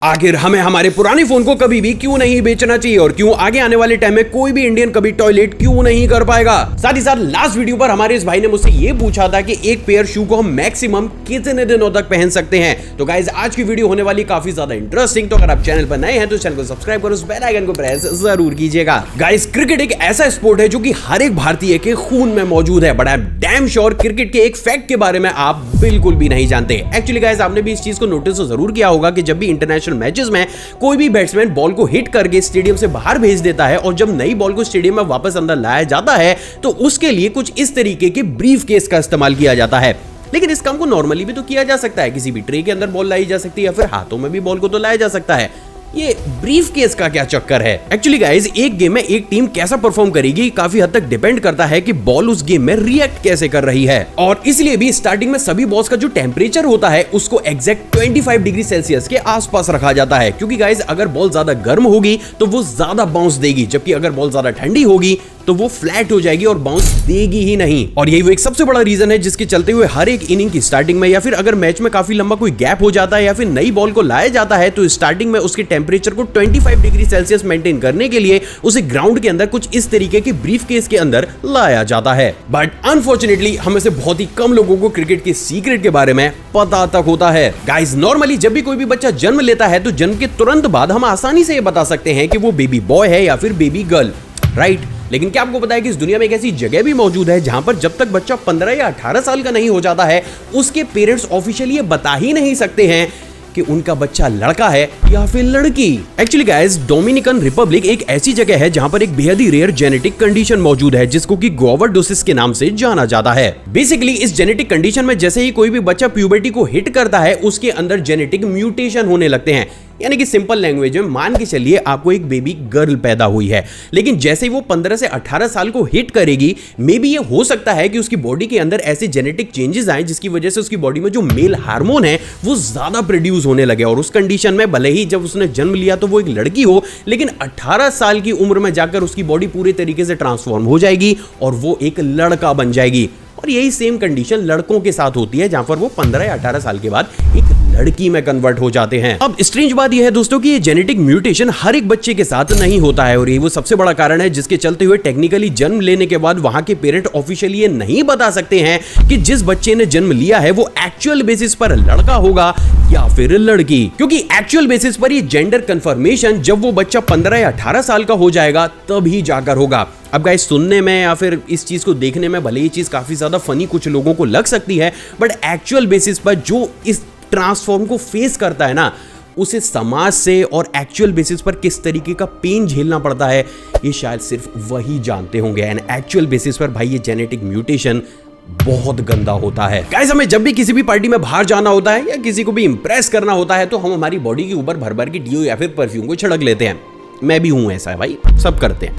आखिर हमें हमारे पुराने फोन को कभी भी क्यों नहीं बेचना चाहिए और क्यों आगे आने वाले टाइम में कोई भी इंडियन कभी टॉयलेट क्यों नहीं कर पाएगा। साथ ही साथ लास्ट वीडियो पर हमारे इस भाई ने मुझसे ये पूछा था कि एक पेयर शू को हम मैक्सिमम कितने दिनों तक पहन सकते हैं। तो गाइस आज की वीडियो होने वाली काफी ज्यादा इंटरेस्टिंग। तो अगर आप चैनल पर नए हैं तो चैनल को सब्सक्राइब करो, उस बेल आइकन को प्रेस जरूर कीजिएगा। गाइस क्रिकेट एक ऐसा स्पोर्ट है जो कि हर एक भारतीय के खून में मौजूद है, but I am damn sure cricket के एक फैक्ट के बारे में आप बिल्कुल भी नहीं जानते। एक्चुअली गाइस आपने भी इस चीज को नोटिस तो जरूर किया होगा कि जब भी इंटरनेशनल मैचेस में कोई भी बैट्समैन बॉल को हिट करके स्टेडियम से बाहर भेज देता है और जब नई बॉल को स्टेडियम में वापस अंदर लाया जाता है तो उसके लिए कुछ इस तरीके के ब्रीफ केस का इस्तेमाल किया जाता है। लेकिन इस काम को नॉर्मली भी तो किया जा सकता है, किसी भी ट्रे के अंदर बॉल लाई जा सकती है या फिर हाथों में भी बॉल को तो लाया जा सकता है। ये ब्रीफ केस का क्या चक्कर है? एक्चुअली गाइस एक गेम में एक टीम कैसा परफॉर्म करेगी काफी हद तक डिपेंड करता है कि बॉल उस गेम में रिएक्ट कैसे कर रही है, और इसलिए भी स्टार्टिंग में सभी बॉल्स का जो टेम्परेचर होता है उसको एग्जैक्ट 25 डिग्री सेल्सियस के आसपास रखा जाता है, क्योंकि गाइस अगर बॉल ज्यादा गर्म होगी तो वो ज्यादा बाउंस देगी, जबकि अगर बॉल ज्यादा ठंडी होगी तो वो फ्लैट हो जाएगी और बाउंस देगी ही नहीं। और यही वो एक सबसे बड़ा रीजन है जिसके चलते हुए हर एक इनिंग की स्टार्टिंग में या फिर अगर मैच में काफी लंबा कोई गैप हो जाता है या फिर नई बॉल को लाया जाता है तो स्टार्टिंग में उसके टेम्परेचर को 25 डिग्री सेल्सियस मेंटेन करने के लिए उसे ग्राउंड के अंदर कुछ इस तरीके के ब्रीफ केस के अंदर लाया जाता है। बट अनफॉर्चुनेटली हमें से बहुत ही कम लोगों को क्रिकेट के सीक्रेट के बारे में पता तक होता है। गाइस नॉर्मली जब भी कोई भी बच्चा जन्म लेता है तो जन्म के तुरंत बाद हम आसानी से ये बता सकते हैं कि वो बेबी बॉय है या फिर बेबी गर्ल, राइट? लेकिन क्या आपको पता है कि इस दुनिया में एक ऐसी जगह भी मौजूद है जहां पर जब तक बच्चा 15 या 18 साल का नहीं हो जाता है उसके पेरेंट्स ऑफिशियली ये बता ही नहीं सकते हैं कि उनका बच्चा लड़का है या फिर लड़की। एक्चुअली गाइस डोमिनिकन रिपब्लिक एक ऐसी जगह है जहां पर एक बेहद ही रेयर जेनेटिक कंडीशन मौजूद है जिसको कि गोवर्डोसिस के नाम से जाना जाता है। बेसिकली इस जेनेटिक कंडीशन में जैसे ही कोई भी बच्चा प्यूबर्टी को हिट करता है उसके अंदर जेनेटिक म्यूटेशन होने लगते हैं। यानी कि सिंपल लैंग्वेज में मान के चलिए आपको एक बेबी गर्ल पैदा हुई है, लेकिन जैसे ही वो 15 से 18 साल को हिट करेगी मे बी ये हो सकता है कि उसकी बॉडी के अंदर ऐसे जेनेटिक चेंजेस आए जिसकी वजह से उसकी बॉडी में जो मेल हार्मोन है वो ज्यादा प्रोड्यूस होने लगे, और उस कंडीशन में भले ही जब उसने जन्म लिया तो वो एक लड़की हो, लेकिन 18 साल की उम्र में जाकर उसकी बॉडी पूरे तरीके से ट्रांसफॉर्म हो जाएगी और वो एक लड़का बन जाएगी। और यही सेम कंडीशन लड़कों के साथ होती है जहां पर वो 15 या 18 साल के बाद एक लड़की में कन्वर्ट हो जाते हैं। अब स्ट्रेंज बात यह है दोस्तों कि ये जेनेटिक म्यूटेशन हर एक बच्चे के साथ नहीं होता है, और ये वो सबसे बड़ा कारण है जिसके चलते हुए टेक्निकली जन्म लेने के बाद वहां के पेरेंट ऑफिशियली ये नहीं बता सकते हैं कि जिस बच्चे ने जन्म लिया है वो एक्चुअल बेसिस पर लड़का होगा या फिर लड़की, क्योंकि एक्चुअल बेसिस पर ये जेंडर कंफर्मेशन जब वो बच्चा 15 या 18 साल का हो जाएगा तभी जाकर होगा। अब गाइस सुनने में या फिर इस चीज को देखने में भले ये चीज काफी ज्यादा फनी कुछ लोगों को लग सकती है, बट एक्चुअल बेसिस पर जो इस ट्रांसफॉर्म को फेस करता है ना उसे समाज से और एक्चुअल बेसिस पर किस तरीके का पेन झेलना पड़ता है ये शायद सिर्फ वही जानते होंगे। एंड एक्चुअल बेसिस पर भाई ये जेनेटिक म्यूटेशन बहुत गंदा होता है। गाइस हमें जब भी किसी भी पार्टी में बाहर जाना होता है या किसी को भी इंप्रेस करना होता है तो हम हमारी बॉडी के ऊपर भर भर के डीओ या फिर परफ्यूम को छिड़क लेते हैं। मैं भी हूं ऐसा है भाई, सब करते हैं।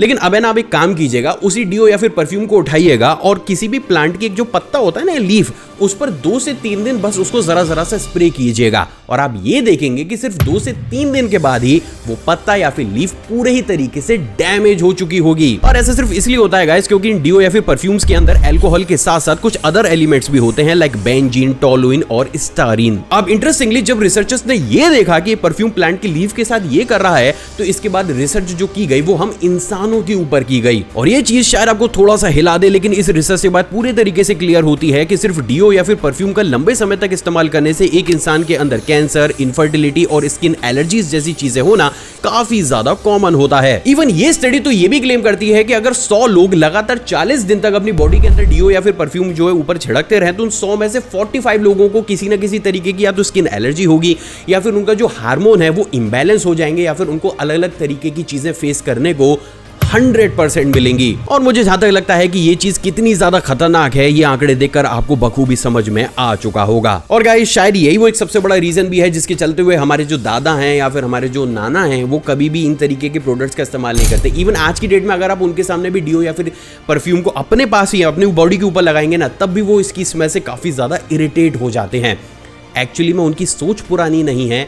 लेकिन अब है ना आप एक काम कीजिएगा, उसी डीओ या फिर परफ्यूम को उठाइएगा और किसी भी प्लांट की एक जो पत्ता होता है ना लीफ, उस पर 2 से 3 दिन बस उसको जरा जरा सा स्प्रे कीजिएगा, और आप ये देखेंगे कि सिर्फ 2 से 3 दिन के बाद ही वो पत्ता या फिर लीफ पूरे ही तरीके से डैमेज हो चुकी होगी। और ऐसा सिर्फ इसलिए होता है गाइस क्योंकि इन डीओ या फिर परफ्यूम्स के अंदर अल्कोहल के साथ साथ कुछ अदर एलिमेंट्स भी होते हैं लाइक बेंजीन, टोलुइन और स्टारीन। अब इंटरेस्टिंगली जब रिसर्चर्स ने ये देखा कि परफ्यूम प्लांट की लीफ के साथ ये कर रहा है तो इसके बाद रिसर्च जो की गई वो हम इंसानों के ऊपर की गई, और ये चीज शायद आपको थोड़ा सा हिला दे, लेकिन इस रिसर्च के बाद पूरे तरीके से क्लियर होती है कि सिर्फ डीओ या फिर परफ्यूम का लंबे समय तक इस्तेमाल करने से एक इंसान के अंदर कैंसर, इनफर्टिलिटी और स्किन एलर्जीज जैसी चीजें होना काफी ज्यादा कॉमन होता है। इवन ये स्टडी तो ये भी क्लेम करती है कि अगर 100 लोग लगातार 40 दिन तक अपनी बॉडी के अंदर डीओ या फिर परफ्यूम जो है ऊपर छिड़कते रहे तो उन 100 में से 45 लोगों को किसी ना किसी तरीके की या तो स्किन एलर्जी होगी या फिर उनका जो हार्मोन है वो इम्बैलेंस हो जाएंगे या फिर उनको अलग अलग तरीके की चीजें फेस करने को 100% मिलेंगी। और मुझे जहां तक लगता है कि ये चीज कितनी ज्यादा खतरनाक है ये आंकड़े देखकर आपको बखूबी समझ में आ चुका होगा। और गाइस शायद यही वो एक सबसे बड़ा रीजन भी है जिसके चलते हुए हमारे जो दादा हैं या फिर हमारे जो नाना हैं वो कभी भी इन तरीके के प्रोडक्ट्स का इस्तेमाल नहीं करते। इवन आज की डेट में अगर आप उनके सामने भी डीओ या फिर परफ्यूम को अपने पास ही अपनी बॉडी के ऊपर लगाएंगे ना तब भी वो इसकी स्मेल से काफी ज्यादा इरिटेट हो जाते हैं। एक्चुअली में उनकी सोच पुरानी नहीं है,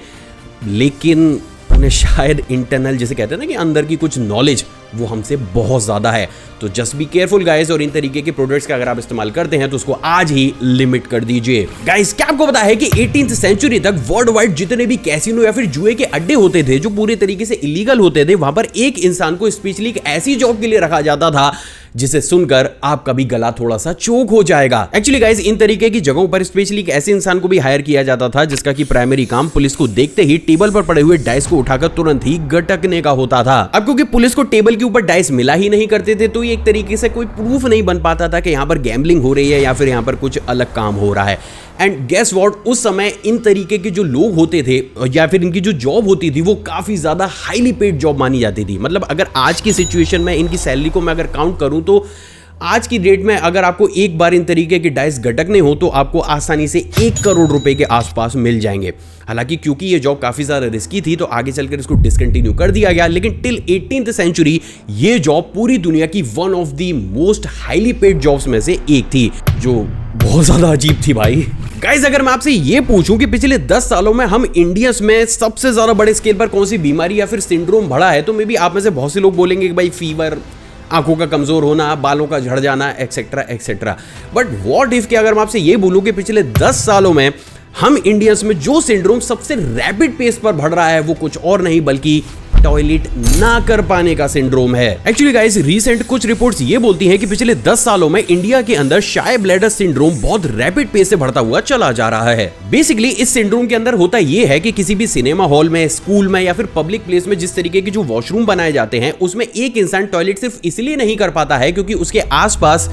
लेकिन उन्हें शायद इंटरनल जिसे कहते हैं ना कि अंदर की कुछ नॉलेज वो हमसे बहुत ज्यादा है। तो जस्ट बी केयरफुल गाइस, और इन तरीके के प्रोडक्ट्स का अगर आप इस्तेमाल करते हैं तो उसको आज ही लिमिट कर दीजिए। गाइस क्या आपको पता है कि 18th सेंचुरी तक वर्ल्ड वाइड जितने भी कैसीनो या फिर जुए के अड्डे होते थे जो पूरे तरीके से इलीगल होते थे, वहां पर एक इंसान को स्पेशली एक ऐसी जॉब के लिए रखा जाता था जिसे सुनकर आपका भी गला थोड़ा सा चोक हो जाएगा। एक्चुअली गाइस इन तरीके की जगहों पर स्पेशली एक ऐसे इंसान को भी हायर किया जाता था जिसका कि प्राइमरी काम पुलिस को देखते ही टेबल पर पड़े हुए डाइस को उठाकर तुरंत ही गटकने का होता था। अब क्योंकि पुलिस को टेबल के ऊपर डाइस मिला ही नहीं करते थे, तो ये एक तरीके से कोई प्रूफ नहीं बन पाता था कि यहाँ पर गैम्बलिंग हो रही है या फिर यहाँ पर कुछ अलग काम हो रहा है। एंड गेस व्हाट, उस समय इन तरीके के जो लोग होते थे या फिर इनकी जो जॉब होती थी वो काफी ज्यादा हाईली पेड जॉब मानी जाती थी। मतलब अगर आज की सिचुएशन में इनकी सैलरी को मैं अगर काउंट करूं तो आज की डेट में अगर आपको एक बार इन तरीके के डाइस गटकने हो तो आपको आसानी से 1 करोड़ रुपए के आसपास मिल जाएंगे। हालांकि क्योंकि ये जॉब काफी ज्यादा रिस्की थी तो आगे चलकर इसको डिसकंटिन्यू कर दिया गया, लेकिन टिल 18th सेंचुरी ये जॉब पूरी दुनिया की one of the most highly paid jobs में से एक थी, जो बहुत ज्यादा अजीब थी भाई। गाइस अगर मैं आपसे ये पूछूं कि पिछले 10 सालों में हम इंडियंस में सबसे ज्यादा बड़े स्केल पर कौन सी बीमारी या फिर सिंड्रोम बढ़ा है, तो मे बी आप में से बहुत से लोग बोलेंगे कि भाई फीवर, आंखों का कमजोर होना, बालों का झड़ जाना, etcetera etcetera. But what if कि अगर मैं आपसे ये बोलूं कि पिछले 10 सालों में हम इंडियंस में जो सिंड्रोम सबसे रैपिड पेस पर बढ़ रहा है वो कुछ और नहीं बल्कि टॉयलेट ना कर पाने का सिंड्रोम है। एक्चुअली गाइस रीसेंट कुछ रिपोर्ट्स ये बोलती हैं कि पिछले 10 सालों में इंडिया के अंदर शाय ब्लैडर सिंड्रोम बहुत रैपिड पेस से बढ़ता हुआ चला जा रहा है। बेसिकली इस सिंड्रोम के अंदर होता ये है कि किसी भी सिनेमा हॉल में, स्कूल में या फिर पब्लिक प्लेस में जिस तरीके के जो वॉशरूम बनाए जाते हैं उसमें एक इंसान टॉयलेट सिर्फ इसलिए नहीं कर पाता है क्योंकि उसके आसपास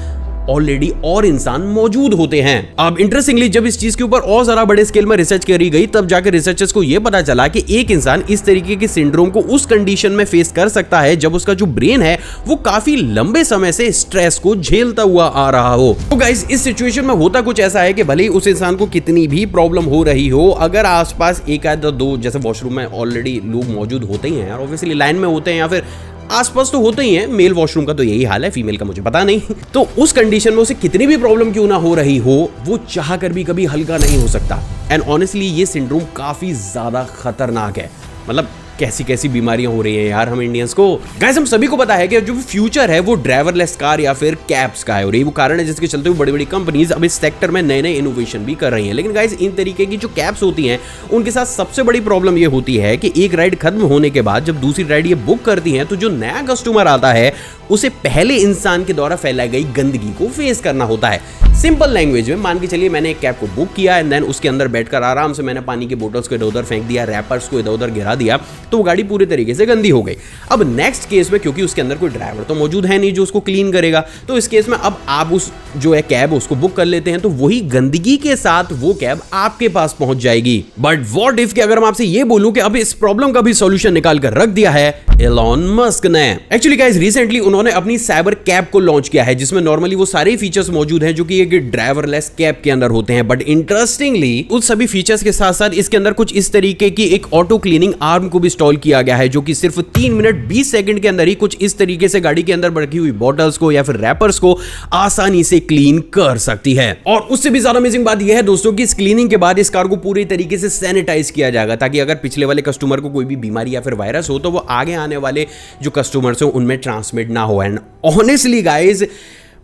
ऑलरेडी और इंसान मौजूद होते हैं। अब इंटरेस्टिंगली जब इस चीज के ऊपर और जरा बड़े स्केल में रिसर्च करी गई तब जाकर रिसर्चर्स को यह पता चला कि एक इंसान इस तरीके के सिंड्रोम को उस कंडीशन में फेस कर सकता है जब उसका जो ब्रेन है वो काफी लंबे समय से स्ट्रेस को झेलता हुआ आ रहा हो। तो गाइस इस सिचुएशन में होता कुछ ऐसा है कि भले ही उस इंसान को कितनी भी प्रॉब्लम हो रही हो, अगर आसपास एक या दो, जैसे वॉशरूम में ऑलरेडी लोग मौजूद होते ही हैं और ऑब्वियसली लाइन में होते हैं या फिर आसपास तो होते ही हैं, मेल वॉशरूम का तो यही हाल है, फीमेल का मुझे पता नहीं, तो उस कंडीशन में उसे कितनी भी प्रॉब्लम क्यों ना हो रही हो वो चाह कर भी कभी हल्का नहीं हो सकता। एंड ऑनेस्टली ये सिंड्रोम काफी ज्यादा खतरनाक है। मतलब कैसी कैसी बीमारियां हो रही हैं यार हम इंडियंस को। गाइस हम सभी को पता है कि जो फ्यूचर है वो ड्राइवरलेस कार या फिर कैब्स का है और ये वो कारण है जिसके चलते हुए बड़ी बड़ी कंपनीज अब इस सेक्टर में नए नए इनोवेशन भी कर रही हैं। लेकिन गाइस इन तरीके की जो कैब्स होती हैं उनके साथ सबसे बड़ी प्रॉब्लम ये होती है कि एक राइड खत्म होने के बाद जब दूसरी राइड ये बुक करती हैं तो जो नया कस्टमर आता है उसे पहले इंसान के द्वारा फैलाई गई गंदगी को फेस करना होता है। सिंपल लैंग्वेज में मान के चलिए मैंने एक कैब को बुक किया एंड देन उसके अंदर बैठकर आराम से मैंने पानी की बोतल्स को इधर उधर फेंक दिया, रैपर्स को इधर उधर गिरा दिया, तो वो गाड़ी पूरी तरीके से गंदी हो गई। अब नेक्स्ट केस में क्योंकि उसके अंदर कोई ड्राइवर तो मौजूद है नहीं जो उसको क्लीन करेगा, तो इस केस में अब आप उस जो है कैब उसको बुक कर लेते हैं तो वही गंदगी के साथ वो कैब आपके पास पहुंच जाएगी। बट व्हाट इफ कि अगर मैं आपसे ये बोलूं कि अब इस प्रॉब्लम का भी सॉल्यूशन निकाल कर रख दिया है एलॉन मस्क ने। एक्चुअली गाइस रिसेंटली उन्होंने अपनी साइबर कैब को लॉन्च किया है जिसमें नॉर्मली वो सारे फीचर्स मौजूद हैं जो कि एक ड्राइवरलेस कैब के अंदर होते हैं। बट इंटरेस्टिंगली उस सभी फीचर्स के साथ साथ इसके अंदर कुछ इस तरीके की एक ऑटो क्लीनिंग आर्म को भी इंस्टॉल किया गया है जो कि सिर्फ 3 मिनट 20 सेकंड के अंदर ही कुछ इस तरीके से गाड़ी के अंदर रखी हुई बॉटल्स को या फिर रैपर्स को आसानी से क्लीन कर सकती है। और उससे भी ज्यादा अमेजिंग बात यह है दोस्तों कि इस क्लीनिंग के बाद इस कार को पूरी तरीके से सैनिटाइज किया जाएगा ताकि अगर पिछले वाले कस्टमर को कोई भी बीमारी या फिर वायरस हो तो वो आगे आने वाले जो कस्टमर्स हो उनमें ट्रांसमिट ना हो। एंड ऑनेस्टली गाइज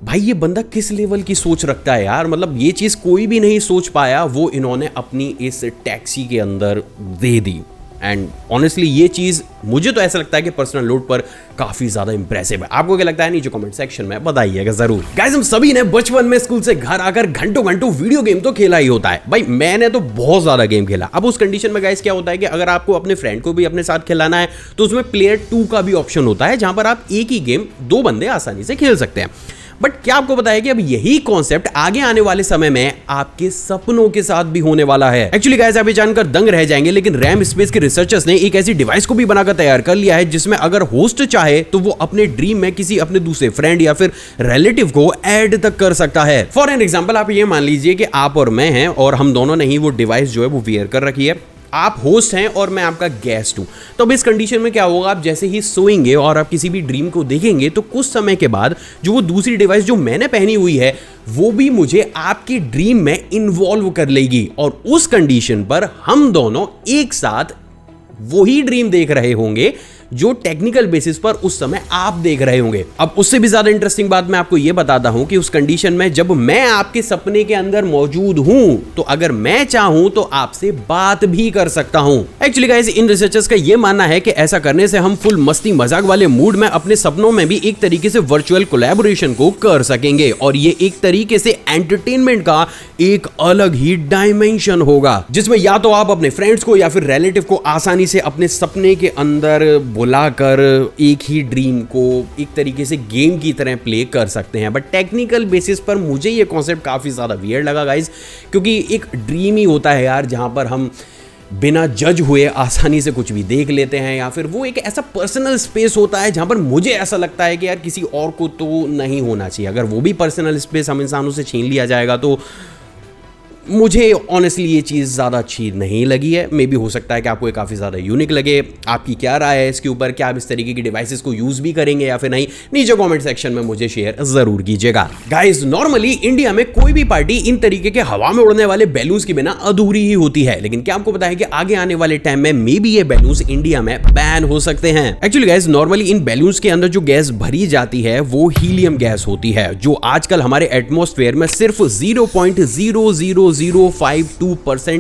भाई ये बंदा किस लेवल की सोच रखता है यार, मतलब ये चीज कोई भी नहीं सोच पाया वो इन्होंने अपनी इस टैक्सी के अंदर दे दी। एंड ऑनेस्टली ये चीज मुझे तो ऐसा लगता है कि पर्सनल नोट पर काफी ज्यादा इंप्रेसिव है। आपको क्या लगता है नीचे कमेंट सेक्शन में बताइएगा जरूर। गाइस हम सभी ने बचपन में स्कूल से घर आकर घंटों घंटों वीडियो गेम तो खेला ही होता है। भाई मैंने तो बहुत ज्यादा गेम खेला। अब उस कंडीशन में गाइस क्या होता है कि अगर आपको अपने फ्रेंड को भी अपने साथ खिलाना है तो उसमें प्लेयर 2 का भी ऑप्शन होता है जहां पर आप एक ही गेम 2 बंदे आसानी से खेल सकते हैं। बट क्या आपको पता है कि अब यही कॉन्सेप्ट आगे आने वाले समय में आपके सपनों के साथ भी होने वाला है। एक्चुअली गाइस आप ये जानकर दंग रह जाएंगे लेकिन रैम स्पेस के रिसर्चर्स ने एक ऐसी डिवाइस को भी बनाकर तैयार कर लिया है जिसमें अगर होस्ट चाहे तो वो अपने ड्रीम में किसी अपने दूसरे फ्रेंड या फिर रिलेटिव को ऐड तक कर सकता है। फॉर एन एग्जांपल आप ये मान लीजिए कि आप और मैं हैं और हम दोनों ने ही वो डिवाइस जो है वो वियर कर रखी है। आप होस्ट हैं और मैं आपका गेस्ट हूं। तो अब इस कंडीशन में क्या होगा, आप जैसे ही सोएंगे और आप किसी भी ड्रीम को देखेंगे तो कुछ समय के बाद जो वो दूसरी डिवाइस जो मैंने पहनी हुई है वो भी मुझे आपकी ड्रीम में इन्वॉल्व कर लेगी और उस कंडीशन पर हम दोनों एक साथ वही ड्रीम देख रहे होंगे जो टेक्निकल बेसिस पर उस समय आप देख रहे होंगे। अब उससे भी ज्यादा इंटरेस्टिंग बात मैं आपको यह बताता हूं कि उस कंडीशन में जब मैं आपके सपने के अंदर मौजूद हूं तो अगर मैं चाहूं तो आपसे बात भी कर सकता हूं। एक्चुअली गाइस, इन रिसर्चर्स का यह मानना है कि ऐसा करने से हम फुल मस्ती मजाक वाले मूड में अपने सपनों में भी एक तरीके से वर्चुअल कोलैबोरेशन को कर सकेंगे और ये एक तरीके से एंटरटेनमेंट का एक अलग ही डायमेंशन होगा, जिसमें या तो आप अपने फ्रेंड्स को या फिर रिलेटिव को आसानी से अपने सपने के अंदर बुलाकर एक ही ड्रीम को एक तरीके से गेम की तरह प्ले कर सकते हैं। बट टेक्निकल बेसिस पर मुझे ये कॉन्सेप्ट काफी ज्यादा वियर्ड लगा गाइस, क्योंकि एक ड्रीम ही होता है यार जहां पर हम बिना जज हुए आसानी से कुछ भी देख लेते हैं, या फिर वो एक ऐसा पर्सनल स्पेस होता है जहां पर मुझे ऐसा लगता है कि यार किसी और को तो नहीं होना चाहिए। अगर वो भी पर्सनल स्पेस हम इंसानों से छीन लिया जाएगा तो मुझे ऑनेस्टली ये चीज़ ज़्यादा अच्छी नहीं लगी है। मे भी हो सकता है कि आपको ये काफ़ी ज़्यादा यूनिक लगे। आपकी क्या राय है इसके ऊपर? क्या आप इस तरीके की डिवाइसेस को यूज़ भी करेंगे या फिर नहीं? नीचे कमेंट सेक्शन में मुझे शेयर ज़रूर कीजिएगा। गाइस, नॉर्मली इंडिया में कोई भी पार्टी इन तरीके के हवा में उड़ने वाले बैलून्स के बिना अधूरी ही होती है, लेकिन क्या आपको पता है कि आगे आने वाले टाइम में मे बी ये बैलून्स इंडिया में बैन हो सकते हैं। Actually guys, normally in balloons के अंदर जो गैस भरी जाती है वो हीलियम गैस होती है, जो आजकल हमारे एटमॉस्फेयर में सिर्फ 0.00052%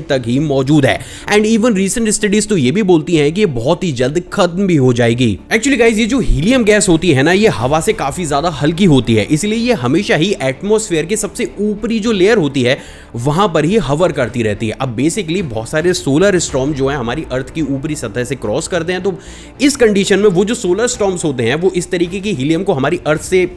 तक ही मौजूद है। एंड इवन रीसेंट स्टडीज तो ये भी बोलती हैं कि ये बहुत ही जल्द खत्म भी हो जाएगी। एक्चुअली गाइस, ये जो हीलियम गैस होती है ना, ये हवा से काफी ज्यादा हल्की होती है, इसलिए ये हमेशा ही एटमॉस्फेयर के सबसे ऊपरी जो लेयर होती है वहां पर ही हवर करती रहती है। अब बेसिकली बहुत सारे सोलर स्टॉर्म जो है हमारी अर्थ की ऊपरी सतह से क्रॉस करते हैं, तो इस कंडीशन में वो जो सोलर स्टॉर्म्स होते हैं वो इस तरीके की हीलियम को हमारी अर्थ से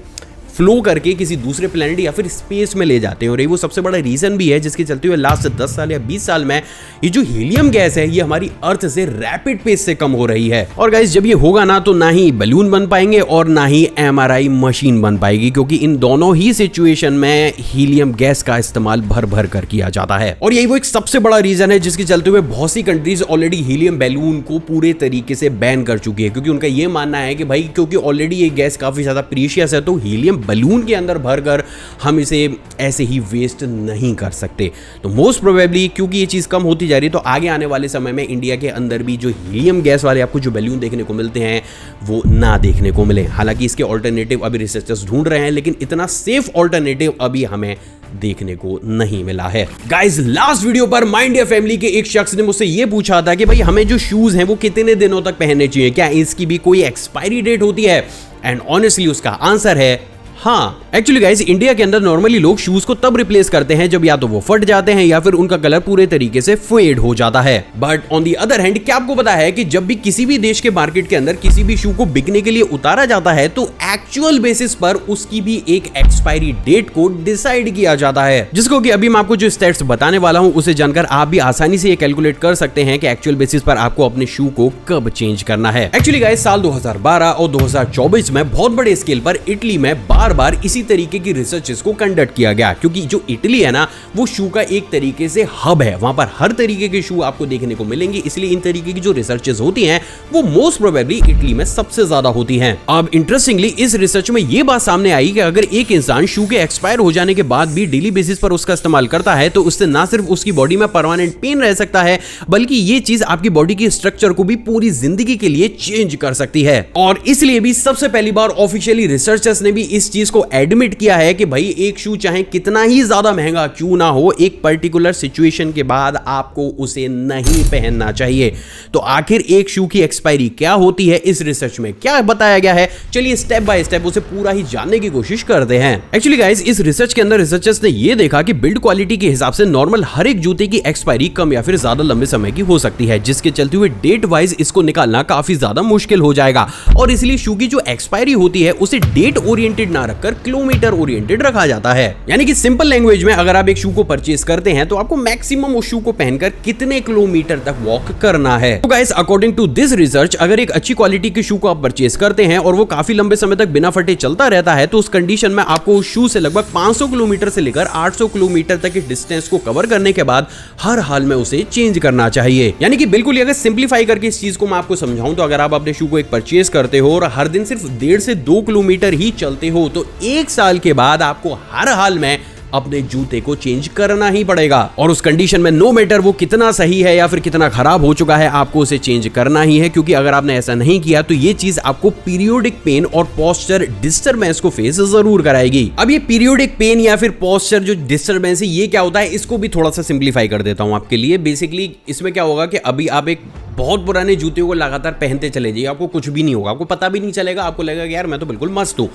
फ्लो करके किसी दूसरे प्लेनेट या फिर स्पेस में ले जाते हैं। और ये वो सबसे बड़ा रीजन भी है जिसके चलते हुए लास्ट 10 साल या 20 साल में ये जो हीलियम गैस है ये हमारी अर्थ से रैपिड पेस से कम हो रही है। और गाइस, जब ये होगा ना तो ना ही बलून बन पाएंगे और ना ही MRI मशीन बन पाएगी, क्योंकि इन दोनों ही सिचुएशन में हीलियम गैस का इस्तेमाल भर भर कर किया जाता है। और यही वो एक सबसे बड़ा रीजन है जिसके चलते हुए बहुत सी कंट्रीज ऑलरेडी हीलियम बैलून को पूरे तरीके से बैन कर चुकी है, क्योंकि उनका ये मानना है कि भाई क्योंकि ऑलरेडी ये गैस काफी ज्यादा प्रीशियस है तो हीलियम बलून के अंदर भरकर हम इसे ऐसे ही वेस्ट नहीं कर सकते। तो मोस्ट प्रोबेबली क्योंकि ये चीज कम होती जा रही है तो आगे आने वाले समय में इंडिया के अंदर भी जो हीलियम गैस वाले आपको जो बैलून देखने को मिलते हैं वो ना देखने को मिले। हालांकि इसके ऑल्टरनेटिव अभी रिसर्चर्स ढूंढ रहे हैं, लेकिन इतना सेफ ऑल्टरनेटिव अभी हमें देखने को नहीं मिला है। गाइस, लास्ट वीडियो पर माय इंडिया फैमिली के एक शख्स ने मुझसे ये पूछा था कि भाई हमें जो शूज हैं वो कितने दिनों तक पहनने चाहिए, क्या इसकी भी कोई एक्सपायरी डेट होती है? एंड ऑनेस्टली उसका आंसर है हाँ। एक्चुअली गाइस, इंडिया के अंदर नॉर्मली लोग शूज को तब रिप्लेस करते हैं जब या तो वो फट जाते हैं या फिर उनका कलर पूरे तरीके से फेड हो जाता है। But on the other hand, क्या आपको पता है कि जब भी किसी भी देश के मार्केट के अंदर किसी भी शू को बिकने के लिए उतारा जाता है तो एक्चुअल बेसिस पर उसकी भी एक एक्सपायरी डेट को डिसाइड किया जाता है, जिसको कि अभी मैं आपको जो स्टैट्स बताने वाला हूं उसे जानकर आप भी आसानी से ये कैलकुलेट कर सकते हैं कि एक्चुअल बेसिस पर आपको अपने शू को कब चेंज करना है। एक्चुअली गाइस, साल 2012 और 2024 में बहुत बड़े स्केल पर इटली में बार इसी तरीके की रिसर्चेस को कंडक्ट किया गया, क्योंकि जो इटली है ना वो शू का एक तरीके से हब है, वहां पर हर तरीके के शू आपको देखने को मिलेंगे, इसलिए इन तरीके की जो रिसर्चेस होती हैं वो मोस्ट प्रोबेबली इटली में सबसे ज्यादा होती हैं। अब इंटरेस्टिंगली इस रिसर्च में ये बात सामने आई कि अगर एक इंसान शू के एक्सपायर हो जाने के बाद भी डेली बेसिस पर उसका इस्तेमाल करता है तो उससे ना सिर्फ उसकी बॉडी में परमानेंट पेन रह सकता है, बल्कि ये चीज आपकी बॉडी की स्ट्रक्चर को भी पूरी जिंदगी के लिए चेंज कर सकती है। और इसलिए भी सबसे पहली बार ऑफिशियली रिसर्चर्स ने भी इस चीज को एडमिट किया है कि भाई एक शू चाहे कितना ही ज्यादा महंगा क्यों ना हो, एक पर्टिकुलर सिचुएशन के बाद आपको उसे नहीं पहनना चाहिए। तो आखिर एक शू की एक्सपायरी क्या होती है, इस रिसर्च में क्या बताया गया है, चलिए स्टेप बाय स्टेप उसे पूरा ही जानने की कोशिश करते हैं। एक्चुअली गाइस, इस रिसर्च के अंदर रिसर्चर्स ने यह देखा कि बिल्ड क्वालिटी के हिसाब से नॉर्मल हर एक जूते की एक्सपायरी कम या फिर ज्यादा लंबे समय की हो सकती है, जिसके चलते हुए डेट वाइज इसको निकालना काफी ज्यादा मुश्किल हो जाएगा। और इसलिए शू की जो एक्सपायरी होती है उसे डेट ओरिएंटेड ना रखकर किलोमीटर ओरिएंटेड रखा जाता है। यानी कि सिंपल लैंग्वेज में अगर आप एक शू को परचेज करते हैं तो आपको मैक्सिमम उस शू को पहनकर कितने किलोमीटर तक वॉक करना है। तो guys, according to this research, अगर एक अच्छी क्वालिटी के शू को आप परचेज करते हैं और वो काफी लंबे समय तक बिना फटे चलता रहता है तो उस कंडीशन में आपको उस शू से लगभग 500 किलोमीटर से लेकर 800 किलोमीटर तक के डिस्टेंस को कवर करने के बाद हर हाल में उसे चेंज करना चाहिए। यानी कि बिल्कुल अगर सिंप्लीफाई करके इस चीज को मैं आपको समझाऊं तो अगर आप अपने शू को एक परचेज करते हो और हर दिन सिर्फ 1.5 से 2 किलोमीटर ही चलते हो तो 1 साल के बाद आपको हर हाल में अपने जूते को चेंज करना ही पड़ेगा। और उस कंडीशन में नो मैटर वो कितना सही है या फिर कितना खराब हो चुका है, आपको उसे चेंज करना ही है, क्योंकि अगर आपने ऐसा नहीं किया तो ये चीज आपको पीरियोडिक पेन और पोस्चर डिस्टर्बेंस को फेस जरूर कराएगी। अब ये पीरियोडिक पेन या फिर पोस्चर जो डिस्टर्बेंस है ये क्या होता है, इसको भी थोड़ा सा सिंप्लीफाई कर देता हूं आपके लिए। बेसिकली इसमें क्या होगा कि अभी आप एक बहुत पुराने जूते को लगातार पहनते चले जाइए, आपको कुछ भी नहीं होगा, आपको पता भी नहीं चलेगा, आपको लगेगा कि यार मैं तो बिल्कुल मस्त हूं।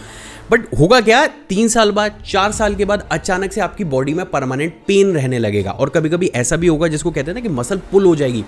बट होगा क्या, 3 साल बाद 4 साल के बाद अचानक से आपकी बॉडी में परमानेंट पेन रहने लगेगा। और कभी कभी ऐसा भी होगा जिसको कहते हैं ना कि मसल पुल हो जाएगी।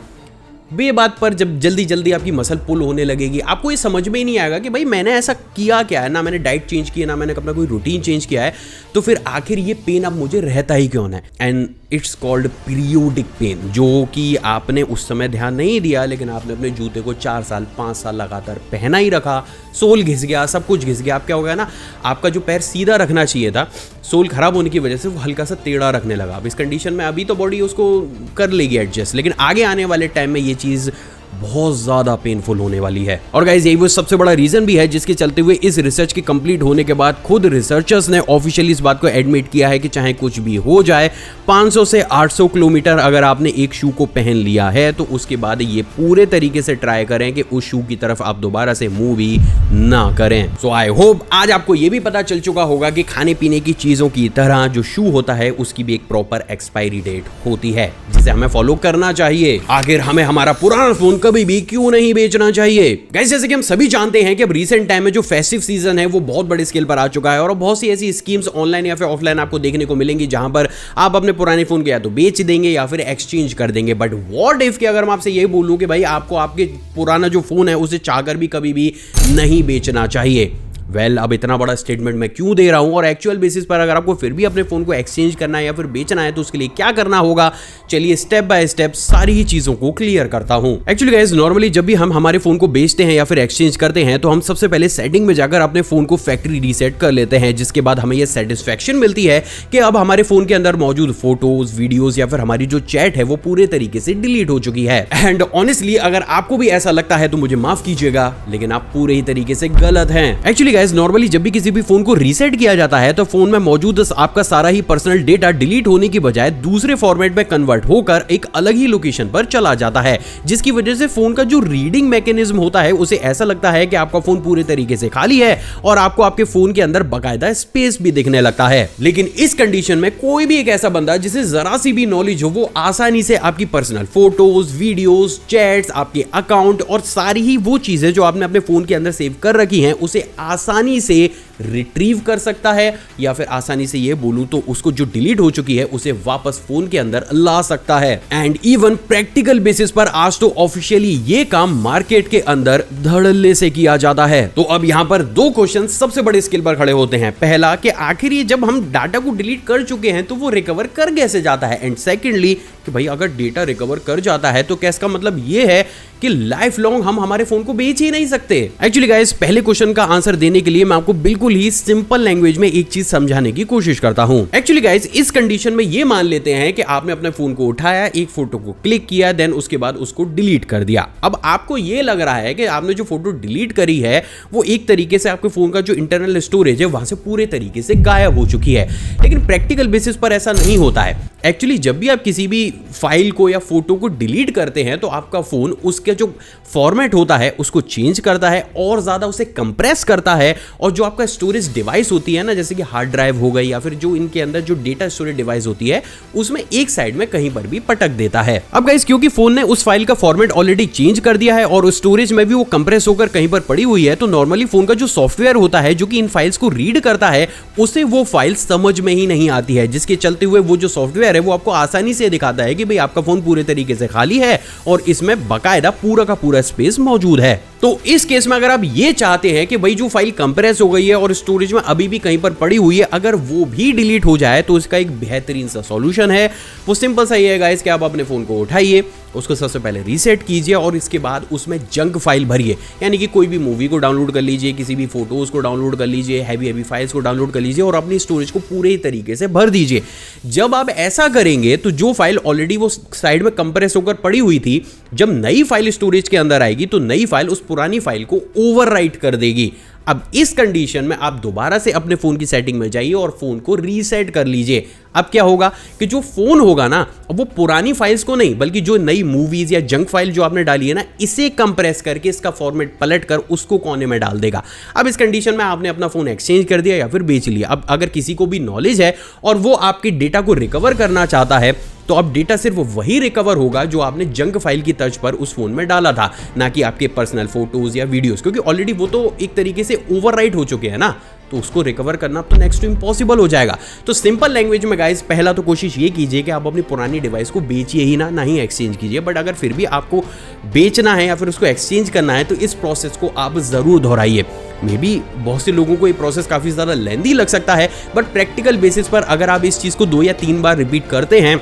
बे बात पर जब जल्दी जल्दी आपकी मसल पुल होने लगेगी, आपको ये समझ में ही नहीं आएगा कि भाई मैंने ऐसा किया क्या है, ना मैंने डाइट चेंज किया, ना मैंने अपना कोई रूटीन चेंज किया है, तो फिर आखिर ये पेन अब मुझे रहता ही क्यों है। And it's called periodic pain, जो कि आपने उस समय ध्यान नहीं दिया, लेकिन आपने अपने जूते को 4 साल 5 साल लगातार पहना ही रखा, सोल घिस गया, सब कुछ घिस गया। अब क्या हो गया ना, आपका जो पैर सीधा रखना चाहिए था, सोल खराब होने की वजह से वो हल्का सा टेढ़ा रखने लगा। अब इस कंडीशन में अभी तो बॉडी उसको कर लेगी एडजस्ट, लेकिन आगे आने वाले टाइम में ये चीज़ बहुत ज्यादा पेनफुल होने वाली है। और गाइस यही वो सबसे बड़ा रीजन भी है जिसके चलते हुए इस रिसर्च के कंप्लीट होने के बाद खुद रिसर्चर्स ने ऑफिशियली इस बात को एडमिट किया है कि चाहे कुछ भी हो जाए, 500 से 800 किलोमीटर अगर आपने एक शू को पहन लिया है तो उसके बाद ये पूरे तरीके से ट्राई करें कि उस शू की तरफ आप दोबारा से मूव भी ना करें। सो आई होप आज आपको ये भी पता चल चुका होगा कि खाने पीने की चीजों की तरह जो शू होता है उसकी भी एक प्रॉपर एक्सपायरी डेट होती है जिसे हमें फॉलो करना चाहिए। आखिर हमें हमारा पुराना फोन कभी भी क्यों नहीं बेचना चाहिए? गाइस जैसे कि हम सभी जानते हैं कि अब रीसेंट टाइम में जो फेस्टिव सीजन है वो बहुत बड़े स्केल पर आ चुका है और बहुत सी ऐसी स्कीम्स ऑनलाइन या फिर ऑफलाइन आपको देखने को मिलेंगी जहां पर आप अपने पुराने फोन को या तो बेच देंगे या फिर एक्सचेंज कर देंगे। बट व्हाट इफ कि अगर मैं आपसे यही बोलूं कि भाई आपको आपके पुराना जो फोन है उसे चाहकर भी कभी भी नहीं बेचना चाहिए। अब इतना बड़ा स्टेटमेंट मैं क्यों दे रहा हूं और एक्चुअल बेसिस पर अगर आपको फिर भी अपने फोन को एक्सचेंज करना है या फिर बेचना है तो उसके लिए क्या करना होगा, चलिए स्टेप बाय स्टेप सारी ही चीजों को क्लियर करता हूं। एक्चुअली गाइस नॉर्मली जब भी हम हमारे फोन को बेचते हैं या फिर एक्सचेंज करते हैं तो हम सबसे पहले सेटिंग में जाकर अपने फोन को फैक्ट्री रीसेट कर लेते हैं, जिसके बाद हमें यह सेटिस्फेक्शन मिलती है कि अब हमारे फोन के अंदर मौजूद फोटोज, वीडियोज या फिर हमारी जो चैट है वो पूरे तरीके से डिलीट हो चुकी है। एंड ऑनेस्टली अगर आपको भी ऐसा लगता है तो मुझे माफ कीजिएगा, लेकिन आप पूरे ही तरीके से गलत हैं। एक्चुअली गाइस नॉर्मली जब भी किसी भी फोन को रीसेट किया जाता है तो फोन में मौजूद आपका सारा ही पर्सनल डेटा डिलीट होने की बजाय दूसरे फॉर्मेट में कन्वर्ट होकर एक अलग ही लोकेशन पर चला जाता है, जिसकी वजह से फोन का जो रीडिंग मैकेनिज्म होता है उसे ऐसा लगता है कि आपका फोन पूरे तरीके से खाली है और आपको आपके फोन के अंदर बाकायदा स्पेस भी दिखने लगता है। लेकिन इस कंडीशन में कोई भी एक ऐसा बंदा जिसे जरा सी भी नॉलेज हो वो आसानी से आपकी पर्सनल फोटोज, वीडियोज, चैट्स, आपके अकाउंट और सारी ही वो चीजें जो आपने अपने फोन के अंदर सेव कर रखी हैं उसे आसानी से रिट्रीव कर सकता है, या फिर आसानी से ये बोलूं तो उसको जो डिलीट हो चुकी है उसे वापस फोन के अंदर ला सकता है। एंड इवन प्रैक्टिकल बेसिस पर आज तो ऑफिशियली ये काम मार्केट के अंदर धड़ल्ले से किया जाता है। तो अब यहां पर 2 क्वेश्चन सबसे बड़े स्केल पर खड़े होते हैं। पहला कि आखिर ये जब हम डाटा को डिलीट कर चुके हैं तो वो रिकवर कर कैसे जाता है, एंड सेकेंडली कि भाई अगर डेटा रिकवर कर जाता है तो क्या इसका मतलब ये है कि लाइफ लॉन्ग हम हमारे फोन को बेच ही नहीं सकते? एक्चुअली गाइस पहले क्वेश्चन का आंसर देने के लिए मैं आपको बिल्कुल ही सिंपल लैंग्वेज में एक चीज समझाने की कोशिश करता हूं। एक्चुअली गाइस इस कंडीशन में ये मान लेते हैं कि आपने अपने फोन को उठाया, एक फोटो को क्लिक किया, देन उसके बाद उसको डिलीट कर दिया। अब आपको ये लग रहा है कि आपने जो फोटो डिलीट करी है वो एक तरीके से आपके फोन का जो इंटरनल स्टोरेज है वहां से पूरे तरीके से गायब हो चुकी है, लेकिन प्रैक्टिकल बेसिस पर ऐसा नहीं होता है। एक्चुअली जब भी आप किसी भी फाइल को या फोटो को डिलीट करते हैं तो आपका फोन उसके जो फॉर्मेट होता है उसको चेंज करता है और ज्यादा उसे कंप्रेस करता है, और जो आपका स्टोरेज डिवाइस होती है ना, जैसे कि हार्ड ड्राइव हो गई या फिर जो इनके अंदर जो डेटा स्टोरेज डिवाइस होती है उसमें एक साइड में कहीं पर भी पटक देता है। अब गाइस क्योंकि फोन ने उस फाइल का फॉर्मेट ऑलरेडी चेंज कर दिया है और उस स्टोरेज में भी वो कंप्रेस होकर कहीं पर पड़ी हुई है, तो नॉर्मली फोन का जो सॉफ्टवेयर होता है जो कि इन फाइल्स को रीड करता है उसे वो फाइल समझ में ही नहीं आती है, जिसके चलते हुए वो जो सॉफ्टवेयर है वो आपको आसानी से दिखाता है कि भाई आपका फोन पूरे तरीके से खाली है और इसमें बाकायदा पूरा का पूरा स्पेस मौजूद है। तो इस केस में अगर आप ये चाहते हैं कि भाई जो फाइल कंप्रेस हो गई है और स्टोरेज में अभी भी कहीं पर पड़ी हुई है अगर वो भी डिलीट हो जाए तो इसका एक बेहतरीन सा सॉल्यूशन है। वो सिंपल सा ये है गाइस कि आप अपने फोन को उठाइए, उसको सबसे पहले रीसेट कीजिए और इसके बाद उसमें जंक फाइल भरिए, यानी कि कोई भी मूवी को डाउनलोड कर लीजिए, किसी भी फोटोज को डाउनलोड कर लीजिए, हैवी फाइल्स को डाउनलोड कर लीजिए और अपनी स्टोरेज को पूरे तरीके से भर दीजिए। जब आप ऐसा करेंगे तो जो फाइल ऑलरेडी वो साइड में कंप्रेस होकर पड़ी हुई थी, जब नई फाइल स्टोरेज के अंदर आएगी तो नई फाइल उस पुरानी फाइल को ओवरराइट कर देगी। अब इस कंडीशन में आप दोबारा से अपने फोन की सेटिंग में जाइए और फोन को रीसेट कर लीजिए। अब क्या होगा कि जो फोन होगा ना, वो पुरानी फाइल्स को नहीं बल्कि जो नई मूवीज या जंक फाइल जो आपने डाली है ना, इसे कंप्रेस करके इसका फॉर्मेट पलट कर उसको कोने में डाल देगा। अब इस कंडीशन में आपने अपना फोन एक्सचेंज कर दिया या फिर बेच लिया। अब अगर किसी को भी नॉलेज है और वो आपके डेटा को रिकवर करना चाहता है, तो अब डेटा सिर्फ वही रिकवर होगा जो आपने जंक फाइल की तर्ज पर उस फोन में डाला था, ना कि आपके पर्सनल फोटोज या वीडियोस, क्योंकि ऑलरेडी वो तो एक तरीके से ओवरराइट हो चुके हैं ना, तो उसको रिकवर करना तो नेक्स्ट टू इम्पॉसिबल हो जाएगा। तो सिंपल लैंग्वेज में गाइस, पहला तो कोशिश ये कीजिए कि आप अपनी पुरानी डिवाइस को बेचिए ही ना ही एक्सचेंज कीजिए। बट अगर फिर भी आपको बेचना है या फिर उसको एक्सचेंज करना है, तो इस प्रोसेस को आप जरूर दोहराइए। मे बी बहुत से लोगों को ये प्रोसेस काफी ज्यादा लेंदी लग सकता है, बट प्रैक्टिकल बेसिस पर अगर आप इस चीज को 2 या 3 बार रिपीट करते हैं,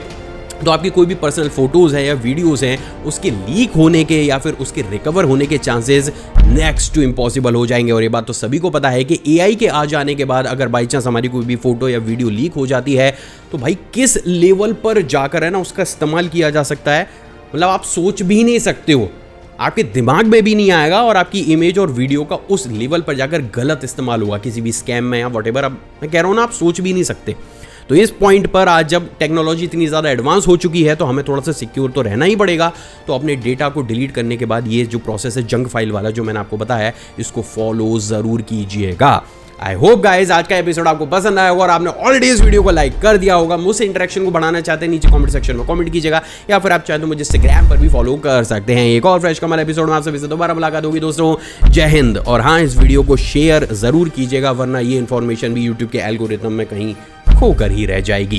तो आपकी कोई भी पर्सनल फोटोज है या वीडियोस हैं, उसके लीक होने के या फिर उसके रिकवर होने के चांसेस नेक्स्ट टू इम्पॉसिबल हो जाएंगे। और ये बात तो सभी को पता है कि एआई के आ जाने के बाद अगर बाई चांस हमारी कोई भी फोटो या वीडियो लीक हो जाती है, तो भाई किस लेवल पर जाकर है ना उसका इस्तेमाल किया जा सकता है, मतलब आप सोच भी नहीं सकते हो, आपके दिमाग में भी नहीं आएगा, और आपकी इमेज और वीडियो का उस लेवल पर जाकर गलत इस्तेमाल होगा किसी भी स्कैम में या व्हाटएवर। अब मैं कह रहा हूँ ना, आप सोच भी नहीं सकते। तो इस पॉइंट पर आज जब टेक्नोलॉजी इतनी ज़्यादा एडवांस हो चुकी है, तो हमें थोड़ा सा सिक्योर तो रहना ही पड़ेगा। तो अपने डेटा को डिलीट करने के बाद ये जो प्रोसेस है जंक फाइल वाला जो मैंने आपको बताया है, इसको फॉलो ज़रूर कीजिएगा। आई होप गाइज आज का एपिसोड आपको पसंद आया होगा और आपने ऑलरेडी इस वीडियो को लाइक कर दिया होगा। मुझसे इंटरेक्शन को बढ़ाना चाहते हैं, नीचे कमेंट सेक्शन में कमेंट कीजिएगा, या फिर आप चाहें तो मुझे इंस्टाग्राम पर भी फॉलो कर सकते हैं। एक और फ्रेश कमल एपिसोड में आप सभी से दोबारा मुलाकात होगी दोस्तों। जय हिंद। और हाँ, इस वीडियो को शेयर जरूर कीजिएगा, वरना ये इन्फॉर्मेशन भी यूट्यूब के एल्गोरिथम में कहीं खोकर ही रह जाएगी।